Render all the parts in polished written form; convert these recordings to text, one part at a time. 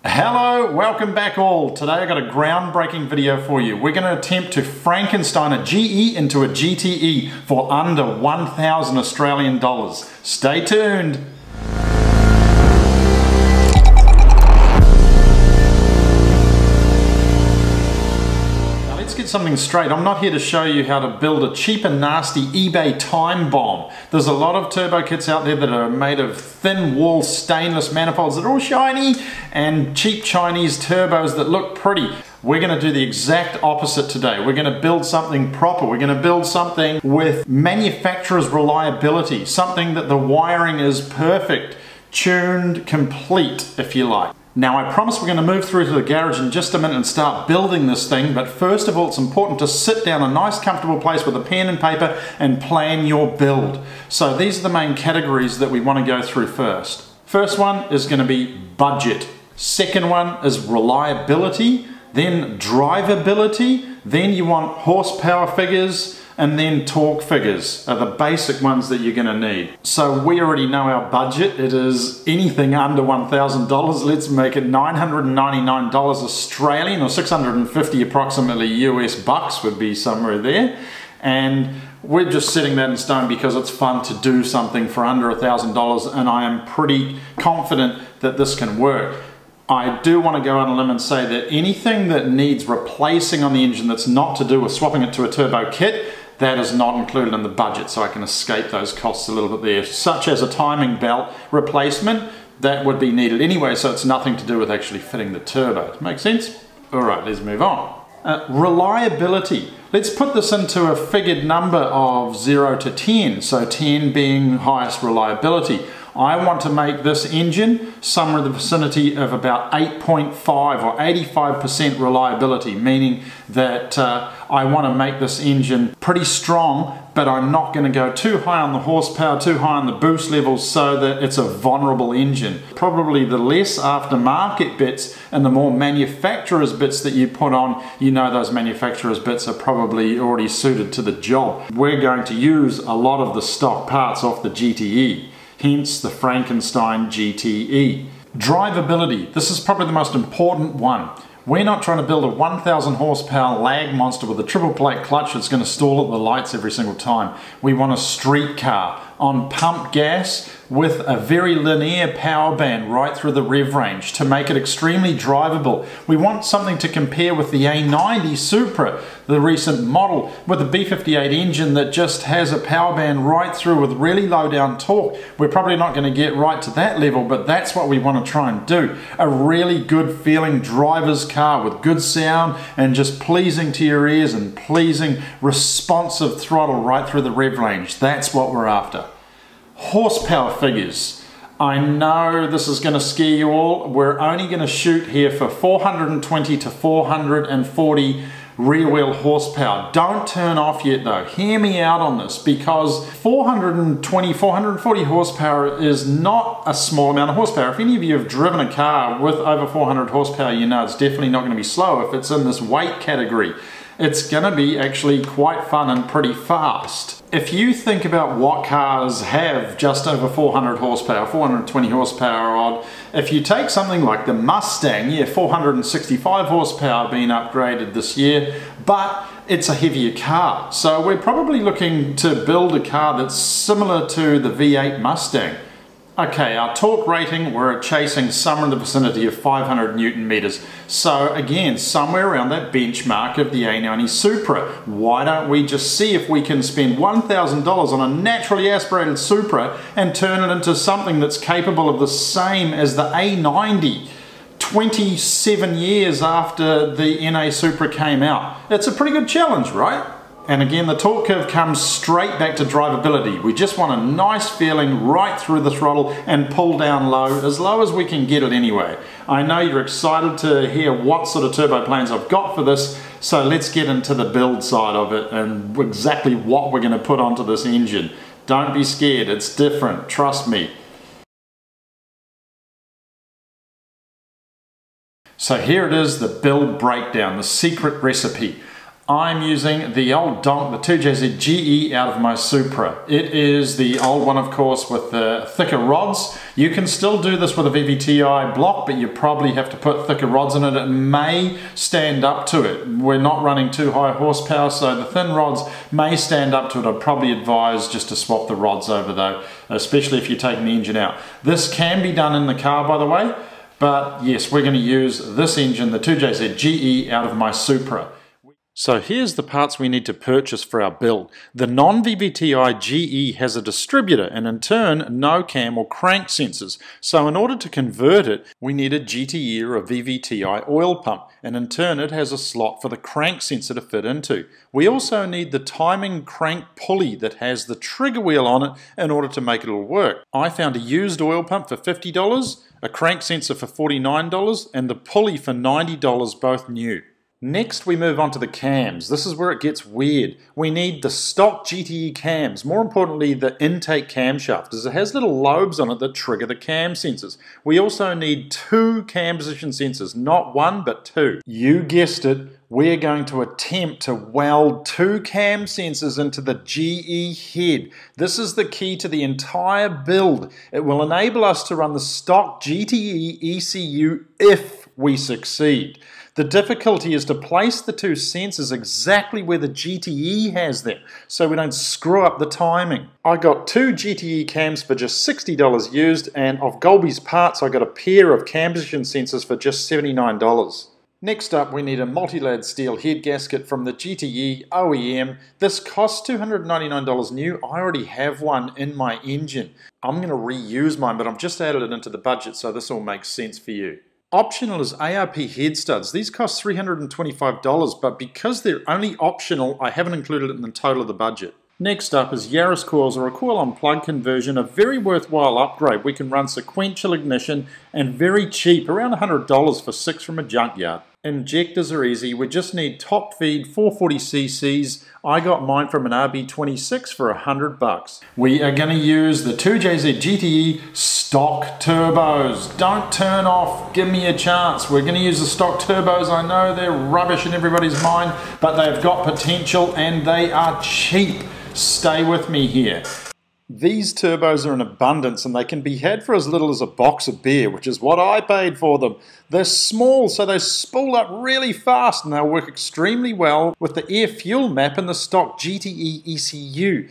Hello, welcome back all. Today I got a groundbreaking video for you. We're going to attempt to Frankenstein a GE into a GTE for under 1,000 Australian dollars. Stay tuned. Get something straight. I'm not here to show you how to build a cheap and nasty eBay time bomb. There's a lot of turbo kits out there that are made of thin wall stainless manifolds that are all shiny and cheap Chinese turbos that look pretty. We're going to do the exact opposite today. We're going to build something proper. We're going to build something with manufacturer's reliability, something that the wiring is perfect, tuned, complete, if you like. Now I promise we're going to move through to the garage in just a minute and start building this thing, but first of all it's important to sit down in a nice comfortable place with a pen and paper and plan your build. So these are the main categories that we want to go through first. First one is going to be budget. Second one is reliability, then drivability, then you want horsepower figures, and then torque figures are the basic ones that you're going to need. So we already know our budget. It is anything under $1,000. Let's make it $999 Australian, or 650 approximately US bucks would be somewhere there. And we're just setting that in stone because it's fun to do something for under $1,000, and I am pretty confident that this can work. I do want to go on a limb and say that anything that needs replacing on the engine that's not to do with swapping it to a turbo kit, that is not included in the budget, so I can escape those costs a little bit there. Such as a timing belt replacement, that would be needed anyway, so it's nothing to do with actually fitting the turbo. Make sense? All right, let's move on. Reliability. Let's put this into a figured number of 0 to 10, so 10 being highest reliability. I want to make this engine somewhere in the vicinity of about 8.5 or 85% reliability, meaning that I want to make this engine pretty strong, but I'm not going to go too high on the horsepower, too high on the boost levels so that it's a vulnerable engine. Probably the less aftermarket bits and the more manufacturer's bits that you put on, you know those manufacturer's bits are probably already suited to the job. We're going to use a lot of the stock parts off the GTE. Hence the Frankenstein GTE. Drivability. This is probably the most important one. We're not trying to build a 1,000 horsepower lag monster with a triple plate clutch that's going to stall at the lights every single time. We want a street car on pump gas with a very linear power band right through the rev range to make it extremely drivable. We want something to compare with the A90 Supra, the recent model, with a B58 engine that just has a power band right through with really low down torque. We're probably not going to get right to that level, but that's what we want to try and do. A really good feeling driver's car with good sound and just pleasing to your ears and pleasing responsive throttle right through the rev range. That's what we're after. Horsepower figures. I know this is going to scare you all. We're only going to shoot here for 420 to 440 rear wheel horsepower. Don't turn off yet though. Hear me out on this, because 420, 440 horsepower is not a small amount of horsepower. If any of you have driven a car with over 400 horsepower, you know it's definitely not going to be slow if it's in this weight category. It's going to be actually quite fun and pretty fast. If you think about what cars have just over 400 horsepower, 420 horsepower odd, if you take something like the Mustang, yeah, 465 horsepower being upgraded this year, but it's a heavier car. So we're probably looking to build a car that's similar to the V8 Mustang. Okay, our torque rating, we're chasing somewhere in the vicinity of 500 Newton meters. So again, somewhere around that benchmark of the A90 Supra. Why don't we just see if we can spend $1,000 on a naturally aspirated Supra and turn it into something that's capable of the same as the A90 27 years after the NA Supra came out. It's a pretty good challenge, right? And again, the torque curve comes straight back to drivability. We just want a nice feeling right through the throttle and pull down low as we can get it anyway. I know you're excited to hear what sort of turbo plans I've got for this, so let's get into the build side of it and exactly what we're going to put onto this engine. Don't be scared, it's different, trust me. So here it is, the build breakdown, the secret recipe. I'm using the old donk, the 2jzge out of my Supra. It is the old one, of course, with the thicker rods. You can still do this with a VVTi block, but you probably have to put thicker rods in it. It may stand up to it. We're not running too high horsepower, so the thin rods may stand up to it. I'd probably advise just to swap the rods over though, especially if you're taking the engine out. This can be done in the car, by the way, but yes, we're going to use this engine, the 2jzge out of my Supra. So here's the parts we need to purchase for our build. The non-VVTi GE has a distributor and in turn no cam or crank sensors. So in order to convert it, we need a GTE or a VVTi oil pump, and in turn it has a slot for the crank sensor to fit into. We also need the timing crank pulley that has the trigger wheel on it in order to make it all work. I found a used oil pump for $50, a crank sensor for $49 and the pulley for $90, both new. Next we move on to the cams. This is where it gets weird. We need the stock GTE cams, more importantly the intake camshaft, as it has little lobes on it that trigger the cam sensors. We also need 2 cam position sensors, not 1 but 2. You guessed it, we're going to attempt to weld 2 cam sensors into the GE head. This is the key to the entire build. It will enable us to run the stock GTE ECU if we succeed. The difficulty is to place the 2 sensors exactly where the GTE has them, so we don't screw up the timing. I got 2 GTE cams for just $60 used, and of Golby's parts I got a pair of cam position sensors for just $79. Next up we need a multi-lad steel head gasket from the GTE OEM. This costs $299 new. I already have one in my engine. I'm going to reuse mine, but I've just added it into the budget, so this all makes sense for you. Optional is ARP head studs. These cost $325, but because they're only optional, I haven't included it in the total of the budget. Next up is Yaris coils, or a coil on plug conversion, a very worthwhile upgrade. We can run sequential ignition and very cheap, around $100 for 6 from a junkyard. Injectors are easy. We just need top feed 440cc's. I got mine from an RB26 for $100. We are going to use the 2jzge stock turbos. Don't turn off. Give me a chance. We're going to use the stock turbos. I know they're rubbish in everybody's mind, but they've got potential and they are cheap. Stay with me here. These turbos are in abundance and they can be had for as little as a box of beer, which is what I paid for them. They're small, so they spool up really fast and they'll work extremely well with the air fuel map and the stock GTE ECU.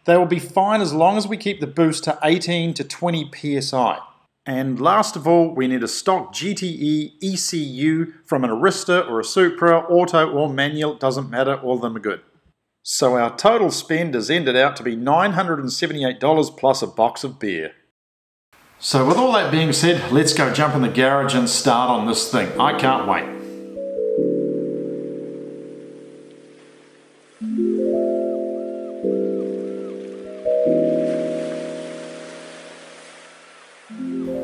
They will be fine as long as we keep the boost to 18 to 20 psi. And last of all, we need a stock GTE ECU from an Arista or a Supra, auto or manual, doesn't matter, all of them are good. So our total spend has ended out to be $978 plus a box of beer. So with all that being said, let's go jump in the garage and start on this thing. I can't wait.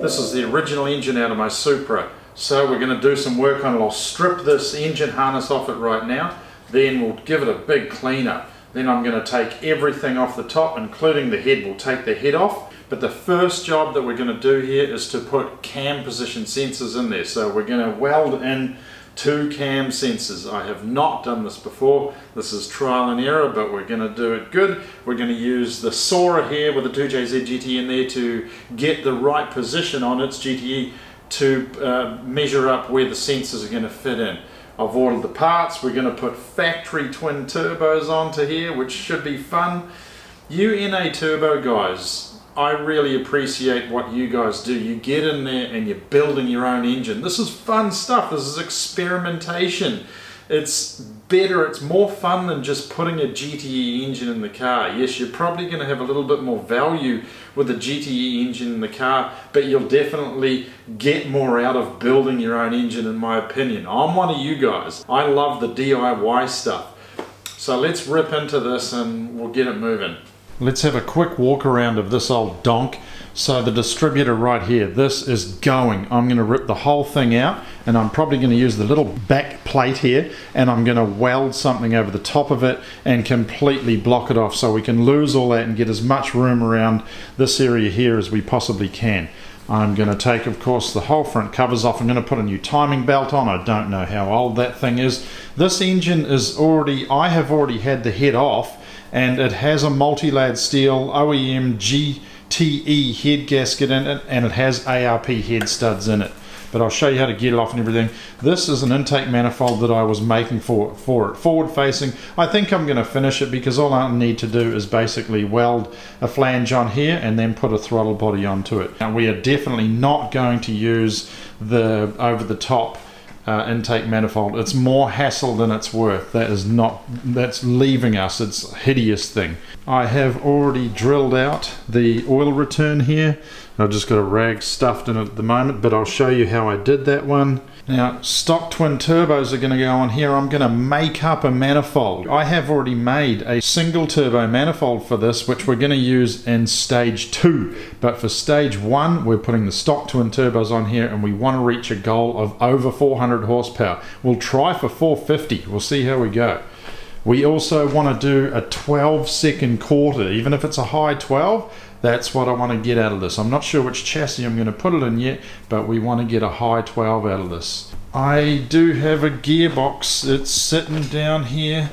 This is the original engine out of my Supra. So we're going to do some work on it. I'll strip this engine harness off it right now. Then we'll give it a big cleanup. Then I'm going to take everything off the top, including the head. We'll take the head off. But the first job that we're going to do here is to put cam position sensors in there. So we're going to weld in 2 cam sensors. I have not done this before. This is trial and error, but we're going to do it good. We're going to use the sawer here with the 2jzge GTE in there to get the right position on its GTE to measure up where the sensors are going to fit in. I've ordered the parts. We're going to put factory twin turbos onto here, which should be fun. You NA turbo guys, I really appreciate what you guys do. You get in there and you're building your own engine. This is fun stuff. This is experimentation. It's better, it's more fun than just putting a GTE engine in the car. Yes, you're probably going to have a little bit more value with a GTE engine in the car, but you'll definitely get more out of building your own engine, in my opinion. I'm one of you guys. I love the DIY stuff. So let's rip into this and we'll get it moving. Let's have a quick walk around of this old donk. So the distributor right here, this is going. I'm going to rip the whole thing out, and I'm probably going to use the little back plate here, and I'm going to weld something over the top of it and completely block it off so we can lose all that and get as much room around this area here as we possibly can. I'm going to take, of course, the whole front covers off. I'm going to put a new timing belt on. I don't know how old that thing is. This engine is already, I have already had the head off, and it has a multi-lad steel OEM GTE head gasket in it, and it has ARP head studs in it. But I'll show you how to get it off and everything. This is an intake manifold that I was making for it, forward facing. I think I'm going to finish it because all I need to do is basically weld a flange on here and then put a throttle body onto it. Now, we are definitely not going to use the over-the-top intake manifold. It's more hassle than it's worth. That's leaving us. It's a hideous thing. I have already drilled out the oil return here. I've just got a rag stuffed in it at the moment, but I'll show you how I did that one. Now, stock twin turbos are going to go on here. I'm going to make up a manifold. I have already made a single turbo manifold for this, which we're going to use in stage 2. But for stage 1, we're putting the stock twin turbos on here, and we want to reach a goal of over 400 horsepower. We'll try for 450. We'll see how we go. We also want to do a 12-second quarter, even if it's a high 12. That's what I want to get out of this. I'm not sure which chassis I'm going to put it in yet, but we want to get a high 12 out of this. I do have a gearbox. It's sitting down here,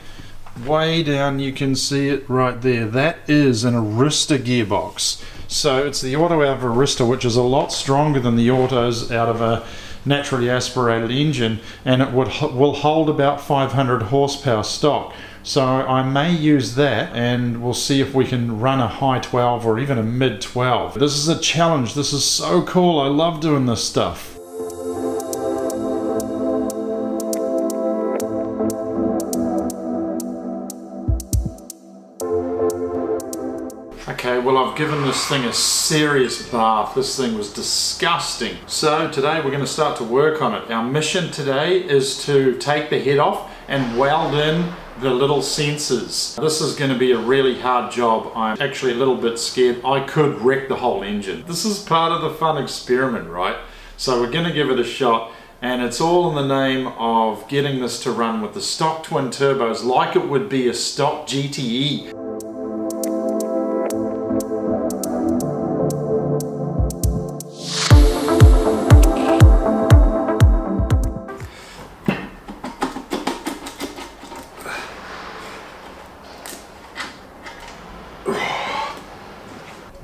way down. You can see it right there. That is an Arista gearbox. So it's the auto out of Arista, which is a lot stronger than the autos out of a naturally aspirated engine, and it will hold about 500 horsepower stock. So I may use that, and we'll see if we can run a high 12 or even a mid 12. This is a challenge. This is so cool. I love doing this stuff. Okay, well, I've given this thing a serious bath. This thing was disgusting. So today we're going to start to work on it. Our mission today is to take the head off and weld in the little sensors. This is going to be a really hard job. I'm actually a little bit scared. I could wreck the whole engine. This is part of the fun experiment, right? So we're going to give it a shot, and it's all in the name of getting this to run with the stock twin turbos like it would be a stock GTE.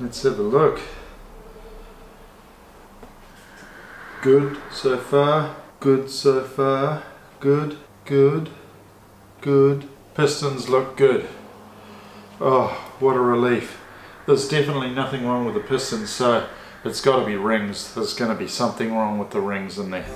Let's have a look. Good so far, good so far, good, good, good. Pistons look good. Oh, what a relief. There's definitely nothing wrong with the pistons, so it's got to be rings. There's going to be something wrong with the rings in there.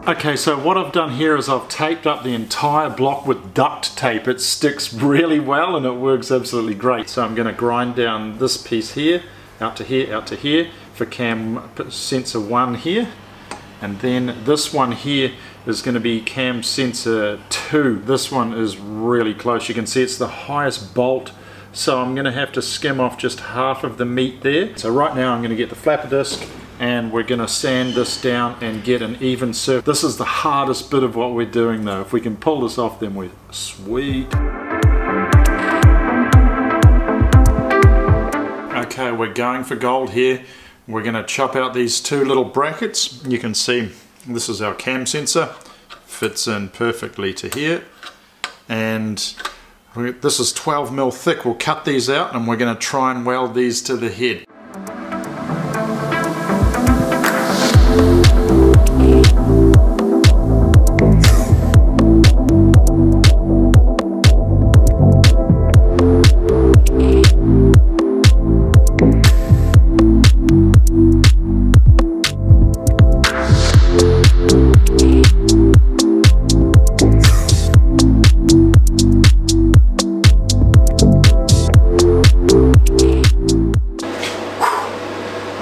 Okay, so what I've done here is I've taped up the entire block with duct tape. It sticks really well and it works absolutely great. So I'm going to grind down this piece here, out to here for cam sensor 1 here. And then this one here is going to be cam sensor 2. This one is really close. You can see it's the highest bolt. So I'm going to have to skim off just half of the meat there. So right now I'm going to get the flapper disc, and we're going to sand this down and get an even surface. This is the hardest bit of what we're doing though. If we can pull this off, then we're sweet. Okay, we're going for gold here. We're going to chop out these 2 little brackets. You can see this is our cam sensor. Fits in perfectly to here. And this is 12mm thick. We'll cut these out and we're going to try and weld these to the head.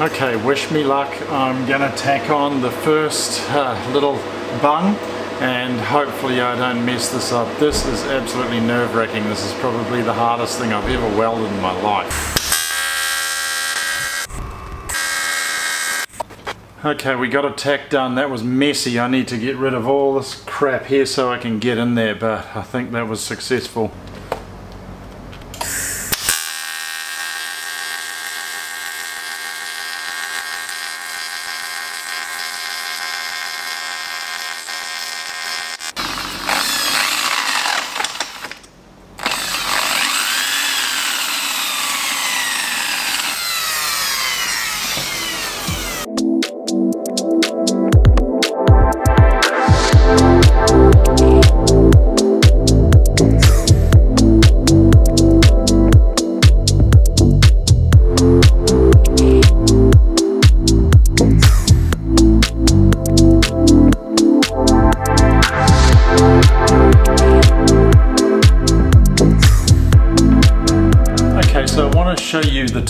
Okay, wish me luck. I'm gonna tack on the first little bung, and hopefully I don't mess this up. This is absolutely nerve-wracking. This is probably the hardest thing I've ever welded in my life. Okay, we got a tack done. That was messy. I need to get rid of all this crap here so I can get in there, but I think that was successful.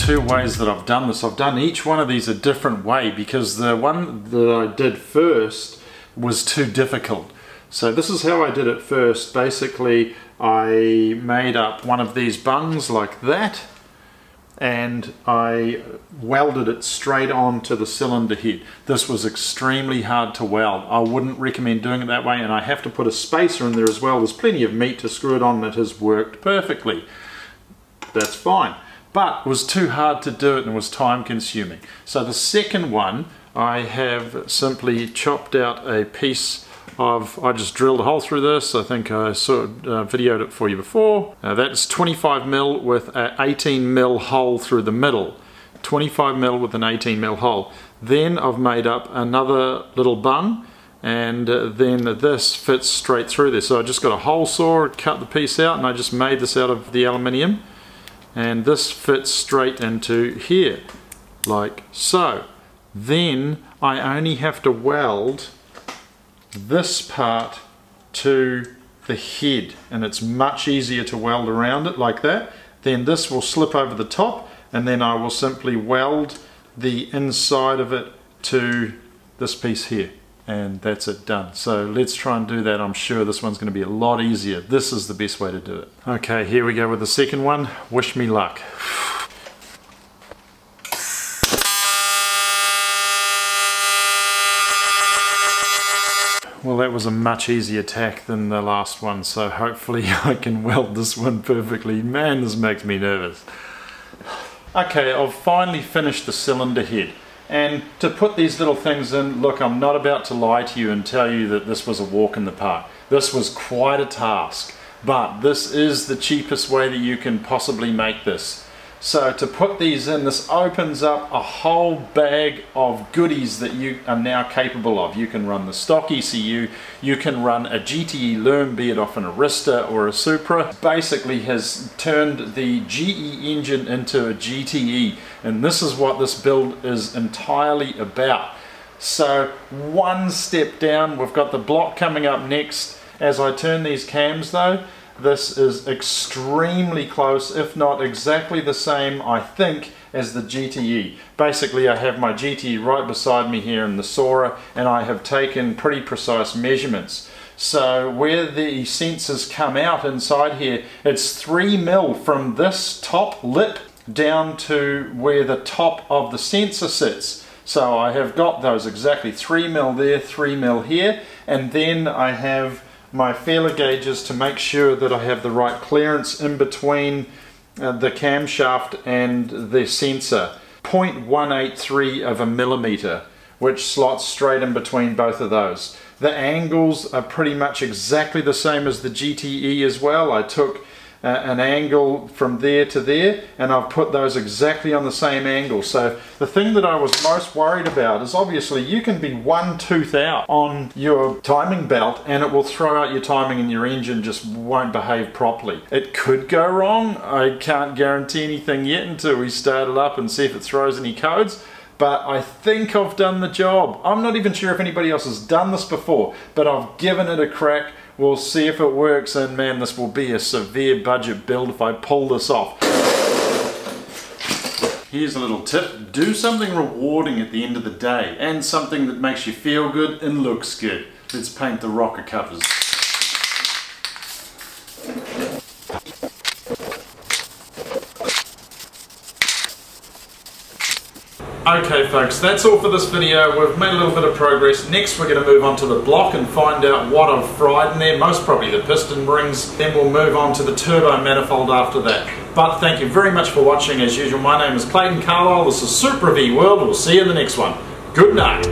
two ways that I've done this. I've done each one of these a different way because the one that I did first was too difficult. So this is how I did it first. Basically, I made up one of these bungs like that, and I welded it straight onto the cylinder head. This was extremely hard to weld. I wouldn't recommend doing it that way, and I have to put a spacer in there as well. There's plenty of meat to screw it on, and it has worked perfectly. That's fine. But it was too hard to do it and it was time consuming. So the second one, I have simply chopped out a piece of, I just drilled a hole through this. I think I videoed it for you before. That's 25mm with an 18mm hole through the middle. 25mm with an 18mm hole. Then I've made up another little bung, and then this fits straight through there. So I just got a hole saw, cut the piece out, and I just made this out of the aluminium. And this fits straight into here, like so. Then I only have to weld this part to the head, and it's much easier to weld around it like that. Then this will slip over the top, and then I will simply weld the inside of it to this piece here, and that's it, done. So let's try and do that. I'm sure this one's going to be a lot easier. This is the best way to do it. Okay, here we go with the second one. Wish me luck. Well, that was a much easier tack than the last one, so hopefully I can weld this one perfectly. Man, this makes me nervous. Okay, I've finally finished the cylinder head. And to put these little things in, look, I'm not about to lie to you and tell you that this was a walk in the park. This was quite a task, but this is the cheapest way that you can possibly make this. So to put these in, this opens up a whole bag of goodies that you are now capable of. You can run the stock ECU, you can run a GTE loom, be it off an Arista or a Supra. Basically has turned the GE engine into a GTE, and this is what this build is entirely about. So one step down, we've got the block coming up next. As I turn these cams though, this is extremely close, if not exactly the same, I think, as the GTE. Basically, I have my GTE right beside me here in the Supra, and I have taken pretty precise measurements. So where the sensors come out inside here, it's 3mm from this top lip down to where the top of the sensor sits. So I have got those exactly 3mm there, 3mm here, and then I have my feeler gauges to make sure that I have the right clearance in between the camshaft and the sensor. 0.183 of a millimeter, which slots straight in between both of those. The angles are pretty much exactly the same as the GTE as well. I took an angle from there to there, and I've put those exactly on the same angle. So the thing that I was most worried about is obviously you can be one tooth out on your timing belt and it will throw out your timing and your engine just won't behave properly. It could go wrong. I can't guarantee anything yet until we start it up and see if it throws any codes. But I think I've done the job. I'm not even sure if anybody else has done this before, but I've given it a crack. We'll see if it works, and man, this will be a severe budget build if I pull this off. Here's a little tip. Do something rewarding at the end of the day, and something that makes you feel good and looks good. Let's paint the rocker covers. Okay folks, that's all for this video. We've made a little bit of progress. Next we're going to move on to the block and find out what I've fried in there, most probably the piston rings. Then we'll move on to the turbo manifold after that. But thank you very much for watching. As usual, my name is Clayton Carlisle. This is Supra VWORLD. We'll see you in the next one. Good night.